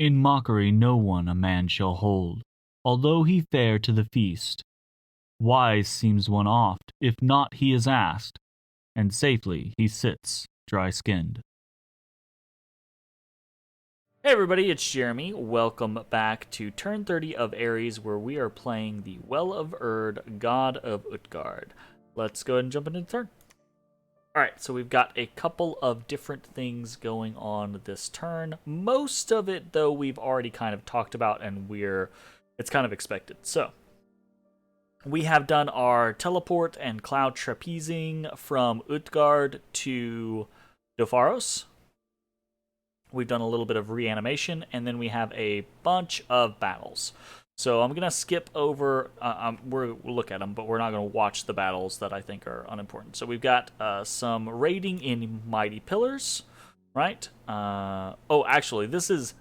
In mockery no one a man shall hold, although he fare to the feast. Wise seems one oft, if not he is asked, and safely he sits dry-skinned. Hey everybody, it's Jeremy. Welcome back to turn 30 of Aries, where we are playing the Well of Urd, God of Utgard. Let's go ahead and jump into the turn. Alright, so we've got a couple of different things going on this turn. Most of it, though, we've already kind of talked about, and it's kind of expected. So, we have done our teleport and cloud trapezing from Utgard to Dopharos. We've done a little bit of reanimation, and then we have a bunch of battles. So I'm going to skip over, we'll look at them, but we're not going to watch the battles that I think are unimportant. So we've got some raiding in Mighty Pillars, right? Oh, actually, this is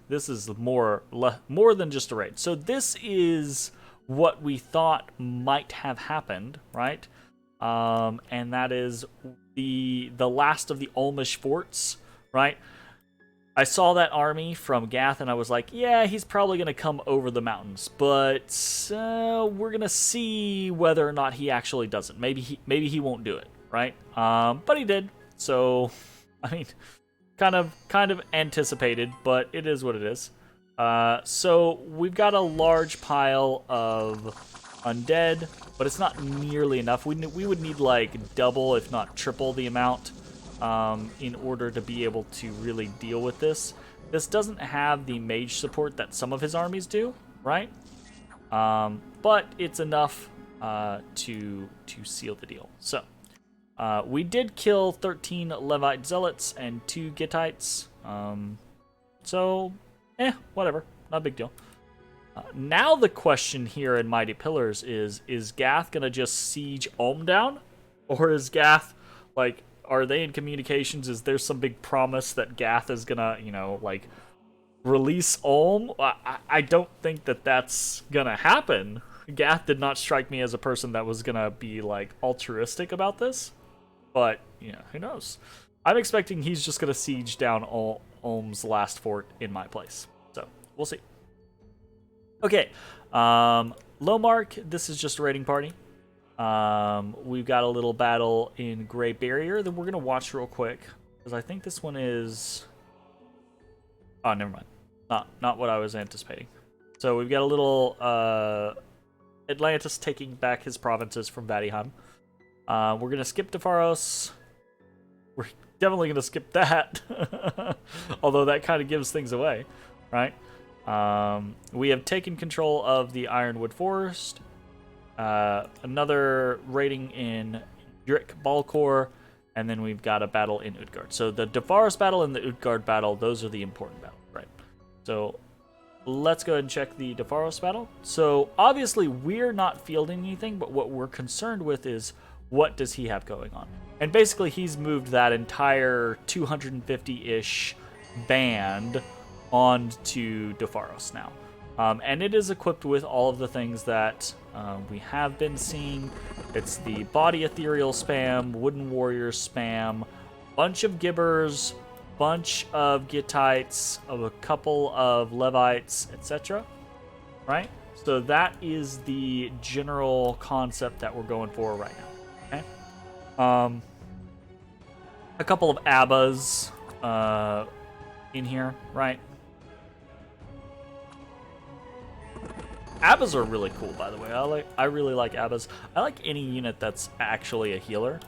more than just a raid. So this is what we thought might have happened, right? And that is the last of the Olmish forts, right? I saw that army from Gath, and I was like, yeah, he's probably going to come over the mountains, but we're going to see whether or not he actually does it. Maybe he won't do it, right? But he did, so, I mean, kind of anticipated, but it is what it is. So we've got a large pile of undead, but it's not nearly enough. We would need, like, double, if not triple the amount. In order to be able to really deal with this. This doesn't have the mage support that some of his armies do, right? But it's enough to seal the deal. So, we did kill 13 Levite Zealots and 2 Gittites. So, whatever. Not a big deal. Now the question here in Mighty Pillars is Gath going to just siege Ulm down? Or is Gath, like... Are they in communications? Is there some big promise that Gath is gonna, like, release Ulm? I don't think that that's gonna happen. Gath did not strike me as a person that was gonna be, like, altruistic about this. But, who knows? I'm expecting he's just gonna siege down Ulm's last fort in my place. So, we'll see. Okay. Lowmark, this is just a raiding party. We've got a little battle in Grey Barrier that we're going to watch real quick, because I think this one is... Oh, never mind. Not what I was anticipating. So we've got a little, Atlantis taking back his provinces from Vadiheim. We're going to skip Dopharos. We're definitely going to skip that. Although that kind of gives things away, right? We have taken control of the Ironwood Forest. Another raiding in Drick Balcor, and then we've got a battle in Utgard. So the Dopharos battle and the Utgard battle, those are the important battles, right? So let's go ahead and check the Dopharos battle. So obviously we're not fielding anything, but what we're concerned with is what does he have going on? And basically he's moved that entire 250-ish band onto Dopharos now. And it is equipped with all of the things that we have been seeing. It's the body ethereal spam, wooden warrior spam, bunch of gibbers, bunch of Gittites, of a couple of Levites, etc. Right? So that is the general concept that we're going for right now. Okay? A couple of Abbas in here, right? Abbas are really cool, by the way. I really like Abbas. I like any unit that's actually a healer.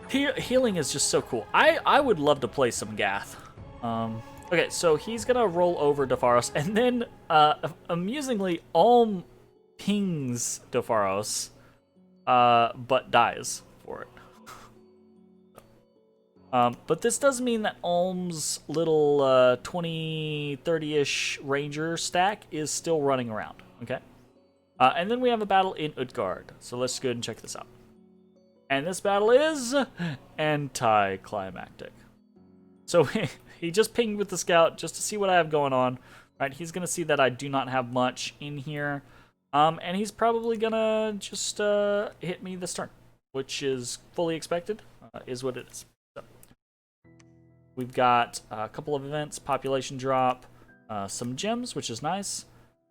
Healing is just so cool. I would love to play some Gath. Okay, so he's gonna roll over Dopharos, and then amusingly, Ulm pings Dopharos, but dies for it. But this does mean that Ulm's little 20, 30-ish ranger stack is still running around, okay? And then we have a battle in Utgard, so let's go ahead and check this out. And this battle is anticlimactic. So he just pinged with the scout just to see what I have going on, right? He's going to see that I do not have much in here, and he's probably going to just hit me this turn, which is fully expected, is what it is. We've got a couple of events, population drop, some gems, which is nice,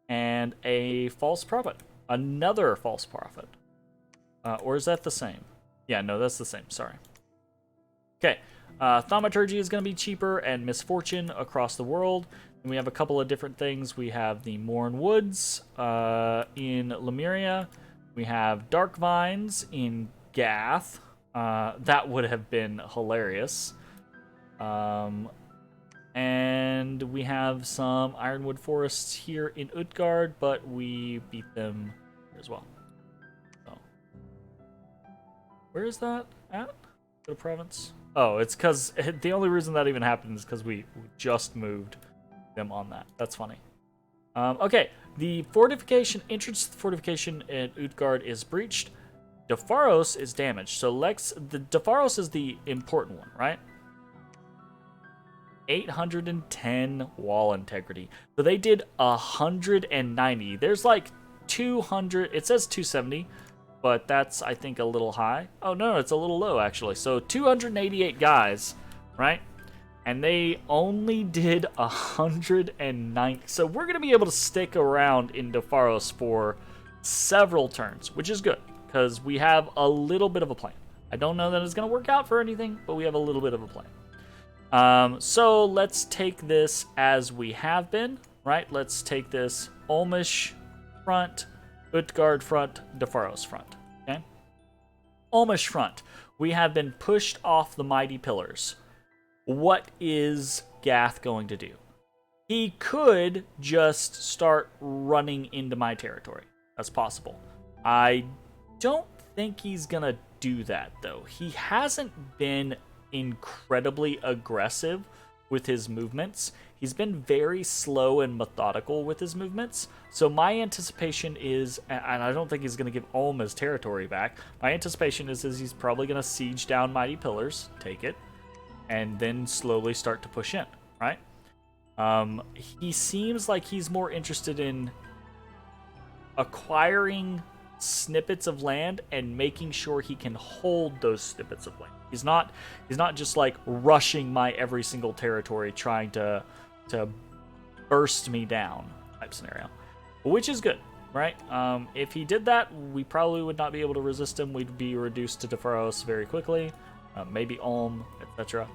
and a false prophet. Another false prophet. Or is that the same? Yeah, no, that's the same. Sorry. Okay. Thaumaturgy is going to be cheaper, and Misfortune across the world. And we have a couple of different things. We have the Morn Woods in Lemuria. We have Dark Vines in Gath. That would have been hilarious. And we have some Ironwood Forests here in Utgard, but we beat them as well. So, where is that at? The province? Oh, it's because the only reason that even happened is because we just moved them on that. That's funny. Okay, the fortification, entrance to the fortification in Utgard is breached. Defaros is damaged. So the Defaros is the important one, right? 810 wall integrity. So they did 190. There's like 200. It says 270, but that's, I think, a little high. Oh, no, it's a little low, actually. So 288 guys, right? And they only did 190. So we're going to be able to stick around in Defaros for several turns, which is good, because we have a little bit of a plan. I don't know that it's going to work out for anything, but we have a little bit of a plan. So let's take this as we have been, right? Let's take this Olmish front, Utgard front, Defaros front, okay? Olmish front. We have been pushed off the mighty pillars. What is Gath going to do? He could just start running into my territory. That's possible. I don't think he's gonna do that, though. He hasn't been incredibly aggressive with his movements. He's been very slow and methodical with his movements. So my anticipation is, and I don't think he's going to give Ulm his territory back. My anticipation is he's probably going to siege down Mighty Pillars, take it, and then slowly start to push in, right? He seems like he's more interested in acquiring snippets of land and making sure he can hold those snippets of land. He's not just like rushing my every single territory trying to burst me down type scenario, which is good, right? If he did that, we probably would not be able to resist him. We'd be reduced to Defaros very quickly, maybe Ulm, etc.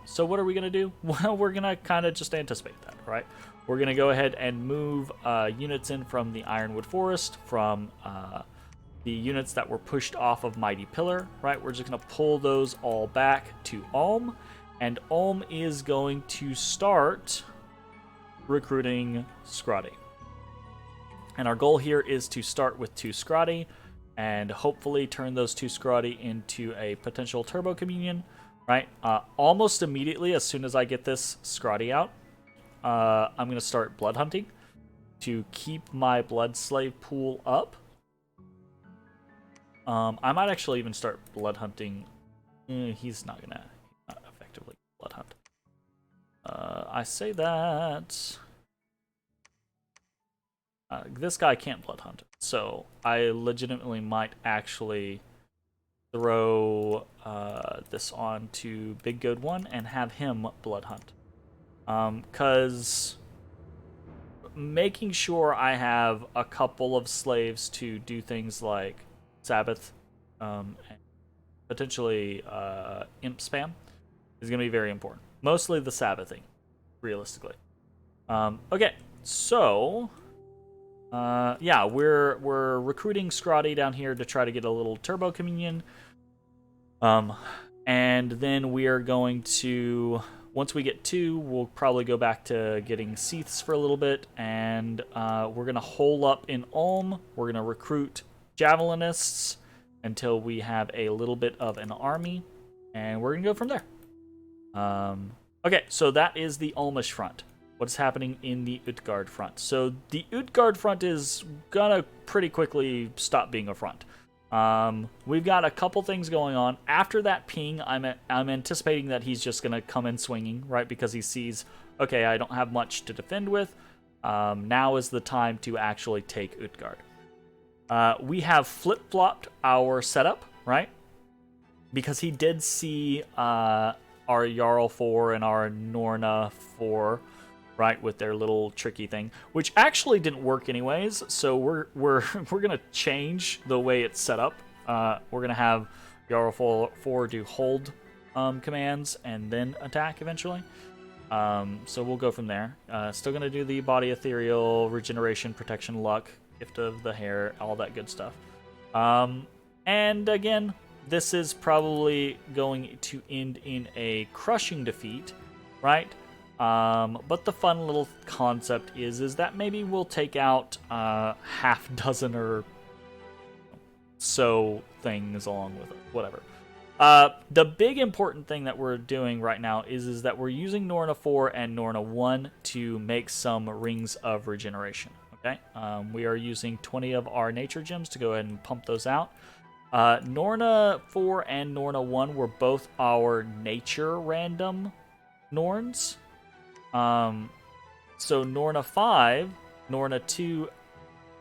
So what are we going to do? Well, we're going to kind of just anticipate that, right? We're going to go ahead and move units in from the Ironwood Forest, from the units that were pushed off of Mighty Pillar, right? We're just going to pull those all back to Ulm, and Ulm is going to start recruiting Scrotty. And our goal here is to start with 2 Scrotty, and hopefully turn those 2 Scrotty into a potential Turbo Communion, right? Almost immediately, as soon as I get this Scrotty out, I'm going to start blood hunting to keep my blood slave pool up. I might actually even start blood hunting. He's not effectively blood hunt. I say that this guy can't blood hunt, so I legitimately might actually throw this on to Big Goat 1 and have him blood hunt. Because making sure I have a couple of slaves to do things like Sabbath, and potentially Imp Spam is going to be very important. Mostly the Sabbathing, realistically. Okay, so yeah, we're recruiting Scrotty down here to try to get a little Turbo Communion. And then we are going to, once we get 2, we'll probably go back to getting Seaths for a little bit, and we're going to hole up in Ulm. We're going to recruit Javelinists until we have a little bit of an army, and we're going to go from there. Okay, so that is the Ulmish front. What's happening in the Utgard front? So the Utgard front is going to pretty quickly stop being a front. We've got a couple things going on. After that ping, I'm anticipating that he's just going to come in swinging, right? Because he sees, okay, I don't have much to defend with. Now is the time to actually take Utgard. We have flip-flopped our setup, right? Because he did see our Jarl 4 and our Norna 4 right, with their little tricky thing, which actually didn't work anyways. So we're gonna change the way it's set up. We're gonna have Jarl 4 do hold commands and then attack eventually. So we'll go from there. Still gonna do the body ethereal, regeneration, protection, luck, gift of the hair, all that good stuff. And again, this is probably going to end in a crushing defeat, right? But the fun little concept is that maybe we'll take out half dozen or so things along with it, whatever. The big important thing that we're doing right now is that we're using Norna 4 and Norna 1 to make some rings of regeneration. Okay, we are using 20 of our nature gems to go ahead and pump those out. Norna 4 and Norna 1 were both our nature random Norns. So Norna 5, Norna 2,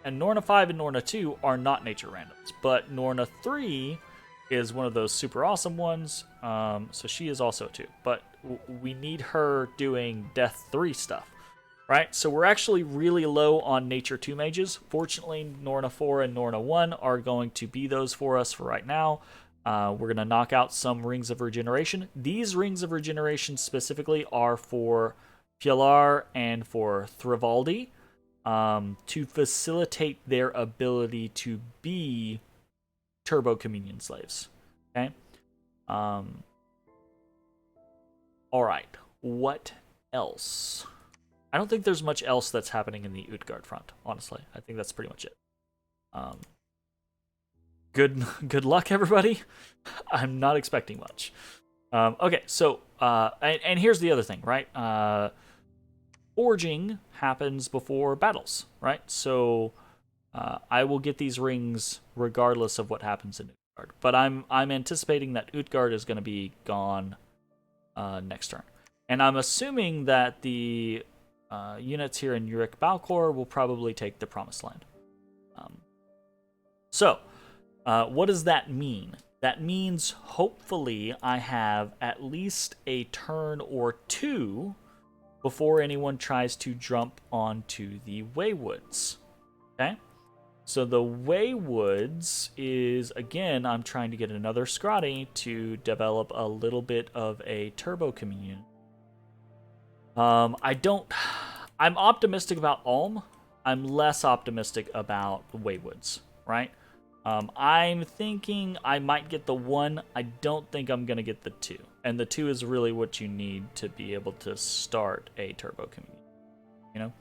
and Norna 5 and Norna 2 are not nature randoms, but Norna 3 is one of those super awesome ones, so she is also 2. But we need her doing Death 3 stuff, right? So we're actually really low on Nature 2 mages. Fortunately, Norna 4 and Norna 1 are going to be those for us for right now. We're going to knock out some Rings of Regeneration. These Rings of Regeneration specifically are for Fjalar and for Thrivaldi, to facilitate their ability to be Turbo Communion slaves. Okay? Alright. What else? I don't think there's much else that's happening in the Utgard front, honestly. I think that's pretty much it. Good luck, everybody. I'm not expecting much. Okay, so, and here's the other thing, right? Forging happens before battles, right? So, I will get these rings regardless of what happens in Utgard. But I'm anticipating that Utgard is going to be gone next turn. And I'm assuming that the units here in Yurik Balcor will probably take the Promised Land. So, what does that mean? That means hopefully I have at least a turn or two before anyone tries to jump onto the Waywoods. Okay? So the Waywoods is, again, I'm trying to get another Scrotty to develop a little bit of a Turbo Communion. I'm optimistic about Ulm. I'm less optimistic about the Waywoods, right? I'm thinking I might get the 1. I don't think I'm going to get the 2. And the 2 is really what you need to be able to start a Turbo Communion. You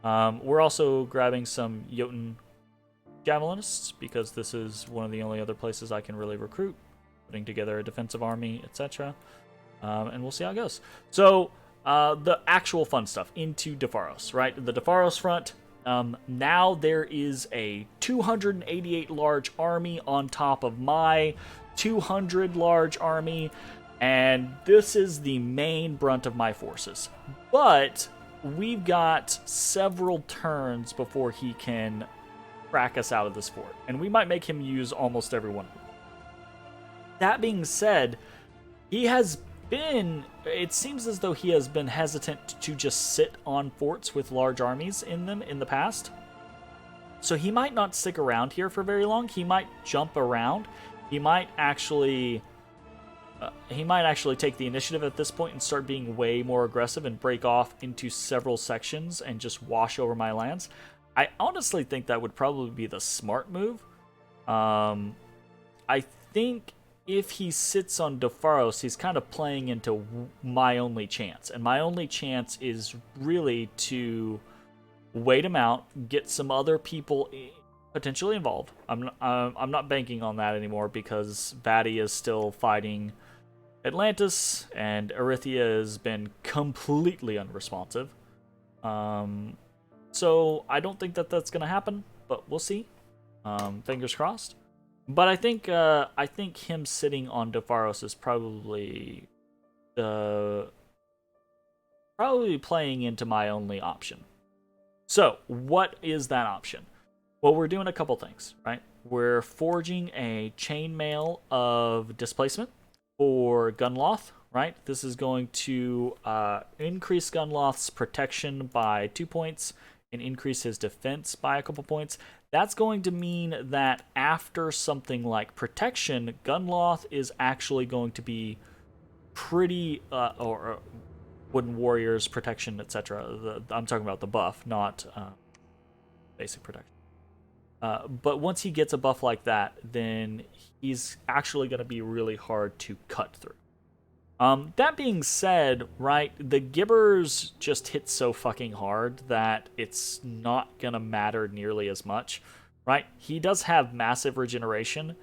know? We're also grabbing some Jotun Javelinists, because this is one of the only other places I can really recruit, putting together a defensive army, etc. And we'll see how it goes. So, the actual fun stuff, into Defaros, right? The Defaros front, now there is a 288 large army on top of my 200 large army, and this is the main brunt of my forces. But we've got several turns before he can crack us out of this fort, and we might make him use almost every one of them. That being said, it seems as though he has been hesitant to just sit on forts with large armies in them in the past. So he might not stick around here for very long. He might jump around. He might actually take the initiative at this point and start being way more aggressive and break off into several sections and just wash over my lands. I honestly think that would probably be the smart move. I think if he sits on Defaros, he's kind of playing into my only chance. And my only chance is really to wait him out, get some other people potentially involved. I'm not banking on that anymore, because Vati is still fighting Atlantis, and Erythia has been completely unresponsive. So I don't think that that's going to happen, but we'll see. Fingers crossed. But I think him sitting on Defaros is probably playing into my only option. So what is that option? Well, we're doing a couple things, right? We're forging a chainmail of displacement for Gunloth, right? This is going to increase Gunloth's protection by 2 points and increase his defense by a couple points. That's going to mean that after something like protection, Gunloth is actually going to be pretty, or Wooden Warriors, protection, etc. I'm talking about the buff, not basic protection. But once he gets a buff like that, then he's actually going to be really hard to cut through. That being said, right, the Gibbers just hit so fucking hard that it's not gonna matter nearly as much, right? He does have massive regeneration,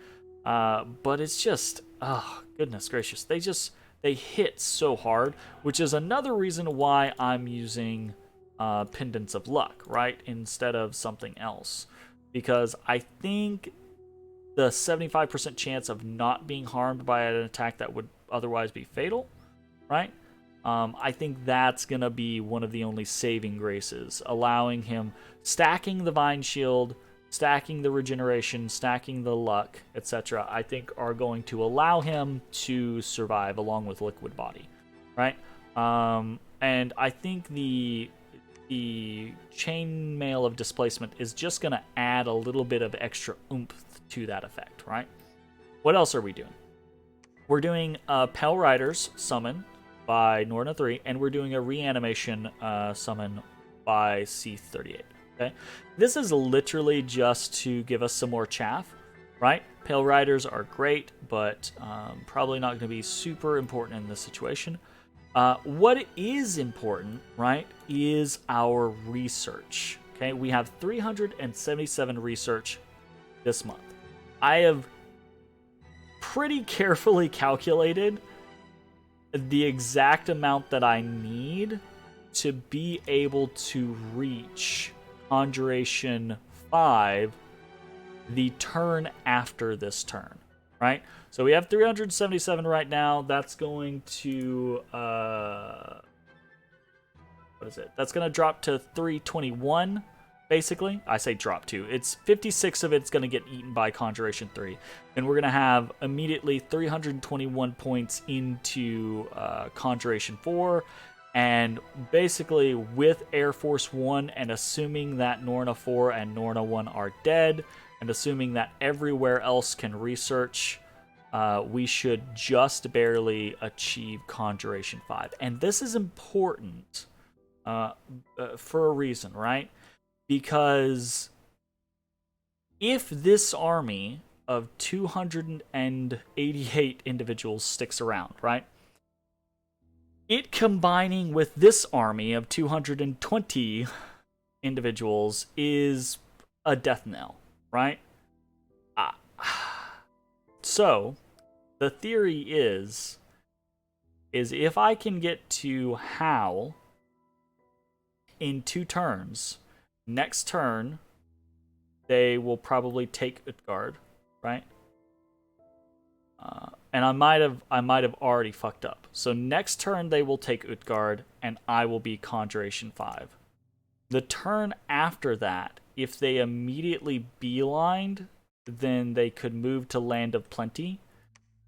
but it's just, oh, goodness gracious. They hit so hard, which is another reason why I'm using Pendants of Luck, right, instead of something else. Because I think the 75% chance of not being harmed by an attack that would otherwise be fatal, right? I think that's going to be one of the only saving graces, allowing him stacking the Vine Shield, stacking the regeneration, stacking the luck, etc. I think are going to allow him to survive along with Liquid Body, right? And I think the Chainmail of Displacement is just going to add a little bit of extra oomph to that effect, right? What else are we doing? We're doing Pale Riders summon by Norna 3, and we're doing a reanimation summon by C38. Okay, this is literally just to give us some more chaff, right? Pale Riders are great, but probably not going to be super important in this situation. What is important, right, is our research. Okay, we have 377 research this month. I have pretty carefully calculated the exact amount that I need to be able to reach Conjuration 5 the turn after this turn, right? So we have 377 right now. That's going to what is it? That's going to drop to 321. Basically, I say drop to. It's 56 of it's going to get eaten by Conjuration 3. And we're going to have immediately 321 points into Conjuration 4. And basically, with Air Force 1, and assuming that Norna 4 and Norna 1 are dead, and assuming that everywhere else can research, we should just barely achieve Conjuration 5. And this is important for a reason, right? Because if this army of 288 individuals sticks around, right? It combining with this army of 220 individuals is a death knell, right? So, the theory is if I can get to Howl in 2 turns, next turn, they will probably take Utgard, right? And I might have already fucked up. So next turn they will take Utgard, and I will be Conjuration 5. The turn after that, if they immediately beelined, then they could move to Land of Plenty,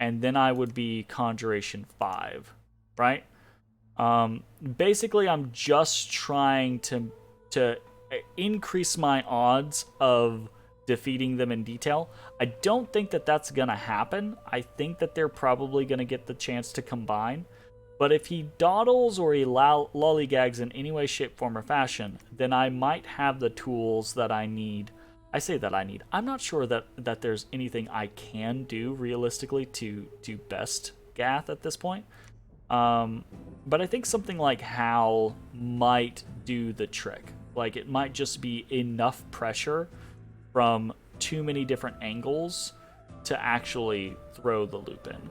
and then I would be Conjuration 5, right? Basically, I'm just trying to increase my odds of defeating them in detail. I don't think that that's gonna happen. I think that they're probably gonna get the chance to combine. But if he dawdles or he lollygags in any way, shape, form, or fashion, then I might have the tools that I need. I say that I need. I'm not sure that there's anything I can do realistically to best Gath at this point. But I think something like Howl might do the trick. Like, it might just be enough pressure from too many different angles to actually throw the loop in,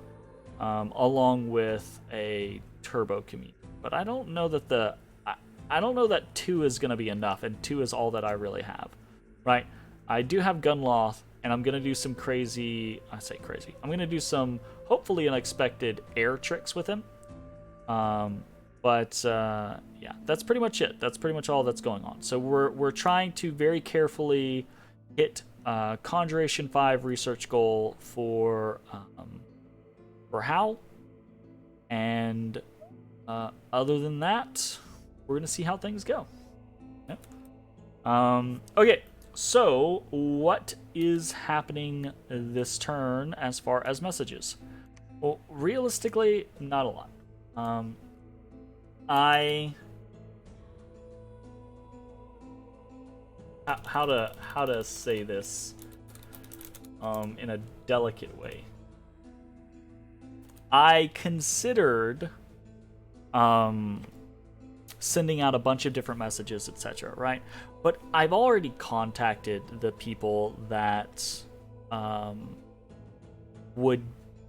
along with a turbo commute. But I don't know that I don't know that 2 is going to be enough, and 2 is all that I really have, right? I do have Gunloth, and I'm going to do some crazy, I say crazy, I'm going to do some hopefully unexpected air tricks with him. Yeah, that's pretty much it. That's pretty much all that's going on. So we're trying to very carefully hit Conjuration 5 research goal for Howl, And other than that, we're gonna see how things go. Yep. Okay, so what is happening this turn as far as messages? Well, realistically, not a lot. How to say this in a delicate way. I considered sending out a bunch of different messages, etc., right? But I've already contacted the people that would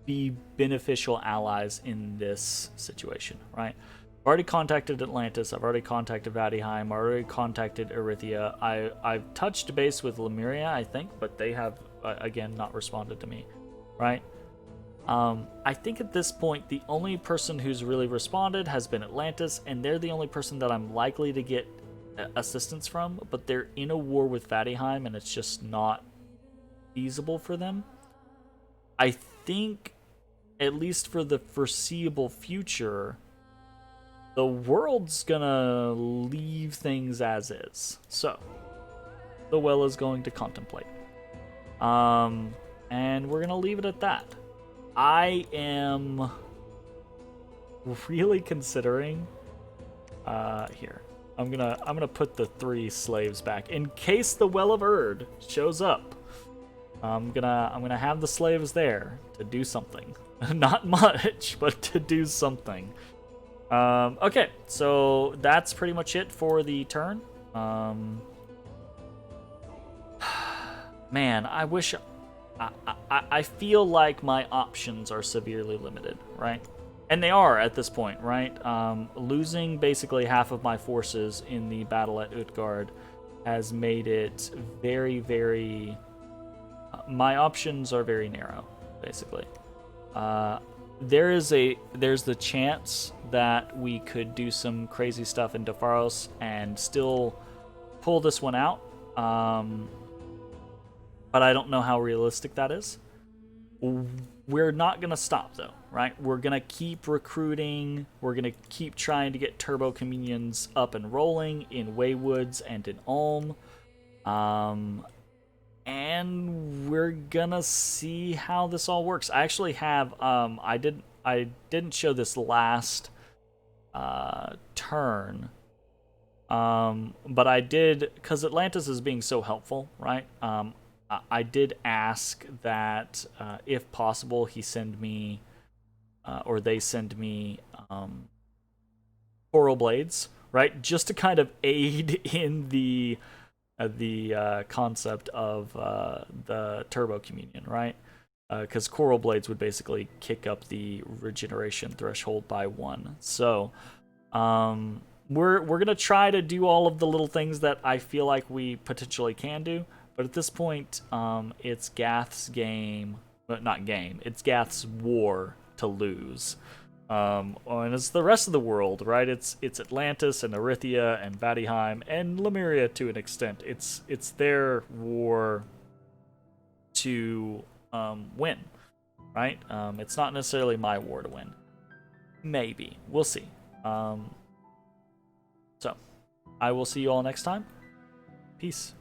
be beneficial allies in this situation, right? I've already contacted Atlantis, I've already contacted Vadheim, I've already contacted Erythia. I've touched base with Lemuria, I think, but they have, again, not responded to me, right? I think at this point, the only person who's really responded has been Atlantis, and they're the only person that I'm likely to get assistance from, but they're in a war with Vadheim, and it's just not feasible for them. I think, at least for the foreseeable future, the world's gonna leave things as is. So, the Well is going to contemplate. And we're gonna leave it at that. I am really considering here. I'm gonna put the 3 slaves back in case the Well of Urd shows up. I'm gonna have the slaves there to do something. Not much, but to do something. Okay, so that's pretty much it for the turn. Man, I wish. I feel like my options are severely limited, right? And they are at this point, right? Losing basically half of my forces in the battle at Utgard has made it very, very... my options are very narrow, basically. There's the chance that we could do some crazy stuff in Defaros and still pull this one out. But I don't know how realistic that is. We're not going to stop, though, right? We're going to keep recruiting. We're going to keep trying to get Turbo Communions up and rolling in Waywoods and in Ulm. And we're going to see how this all works. I actually have... I didn't show this last turn. But I did... because Atlantis is being so helpful, right? I did ask that, if possible, he send me, or they send me, coral blades, right? Just to kind of aid in the concept of the Turbo Communion, right? Because coral blades would basically kick up the regeneration threshold by 1. So, we're gonna try to do all of the little things that I feel like we potentially can do. But at this point, it's Gath's game, but not game. It's Gath's war to lose, and it's the rest of the world, right? It's Atlantis and Erythia and Vadheim and Lemuria to an extent. It's their war to win, right? It's not necessarily my war to win. Maybe we'll see. So I will see you all next time. Peace.